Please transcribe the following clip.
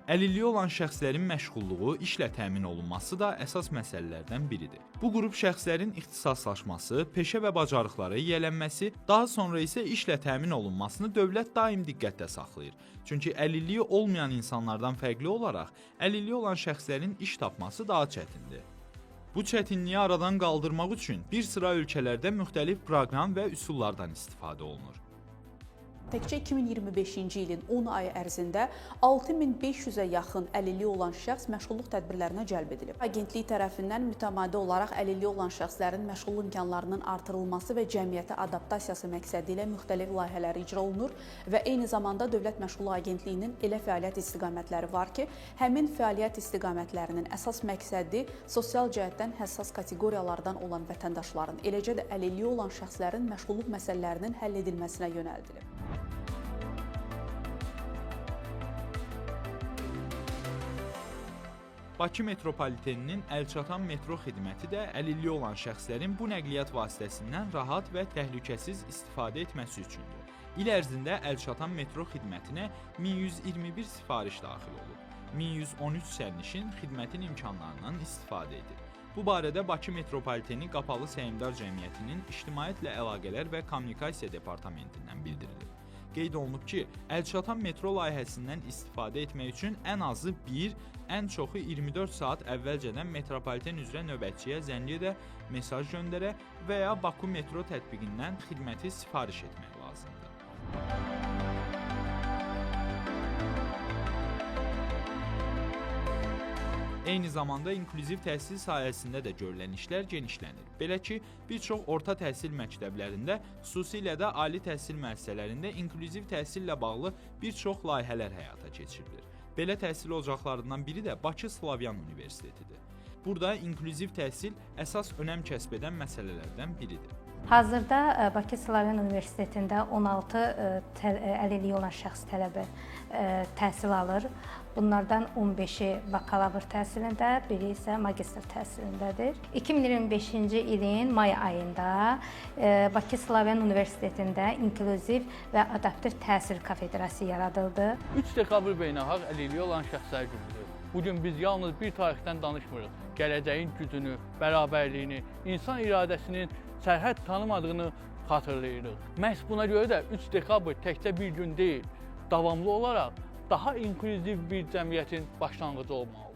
Əlilliyi olan şəxslərin məşğulluğu, işlə təmin olunması da əsas məsələlərdən biridir. Bu qrup şəxslərin ixtisaslaşması, peşə və bacarıqlara yiyələnməsi, daha sonra isə işlə təmin olunmasını dövlət daim diqqətdə saxlayır. Çünki əlilliyi olmayan insanlardan fərqli olaraq, əlilliyi olan şəxslərin iş tapması daha çətindir. Bu çətinliyi aradan qaldırmaq üçün bir sıra ölkələrdə müxtəlif proqram və üsullardan istifadə olunur. Təkcə 2025-ci ilin 10 ayı ərzində 6500-ə yaxın əlilliyi olan şəxs məşğulluq tədbirlərinə cəlb edilib. Agentlik tərəfindən mütəmadi olaraq əlilliyi olan şəxslərin məşğulluq imkanlarının artırılması və cəmiyyətə adaptasiyası məqsədi ilə müxtəlif layihələr icra olunur və eyni zamanda Dövlət Məşğulluq Agentliyinin elə fəaliyyət istiqamətləri var ki, həmin fəaliyyət istiqamətlərinin əsas məqsədi sosial cəhətdən həssas kateqoriyalardan olan vətəndaşların, eləcə də əlilliyi olan şəxslərin məşğulluq məsələlərinin həll edilməsinə yönəldilib. Bakı metropoliteninin əlçatan metro xidməti də əlilliyi olan şəxslərin bu nəqliyyat vasitəsindən rahat və təhlükəsiz istifadə etməsi üçündür. İl ərzində əlçatan metro xidmətinə 1121 sifariş daxil olub. 1113 sərnişin xidmətin imkanlarından istifadə edir. Bu barədə Bakı metropoliteni Qapalı Səhmdar Cəmiyyətinin İctimaiyyətlə Əlaqələr və Kommunikasiya Departamentindən bildirilib. Qeyd olunub ki, əlçatan metro layihəsindən istifadə etmək üçün ən azı 1, ən çoxu 24 saat əvvəlcədən metropoliten üzrə növbətçiyə zəng edə, mesaj göndərə və ya Baku metro tətbiqindən xidməti sifariş etmək lazımdır. Eyni zamanda inklüziv təhsil sahəsində də görülən işlər genişlənir. Belə ki, bir çox orta təhsil məktəblərində, xüsusilə də ali təhsil müəssisələrində inklüziv təhsillə bağlı bir çox layihələr həyata keçirilir. Belə təhsil ocaqlarından biri də Bakı Slavyan Universitetidir. Burada inklüziv təhsil əsas önəm kəsb edən məsələlərdən biridir. Hazırda Bakı Slavyan Universitetində 16 əlilliyi olan şəxs tələbə təhsil alır. Bunlardan 15-i bakalavr təhsilində, biri isə magistr təhsilindədir. 2025-ci ilin may ayında Bakı Slavyan Universitetində İnklüziv və Adaptiv Təhsil Kafedrası yaradıldı. 3 dekabr beynəlxalq əlilliyi olan şəxslər günüdür. Bugün biz yalnız bir tarixdən danışmırıq. Gələcəyin gücünü, bərabərliyini, insan iradəsinin sərhəd tanımadığını xatırlayırıq. Məhz buna görə də 3 dekabr təkcə bir gün deyil, davamlı olaraq daha inklüziv bir cəmiyyətin başlanğıcı olmalıdır.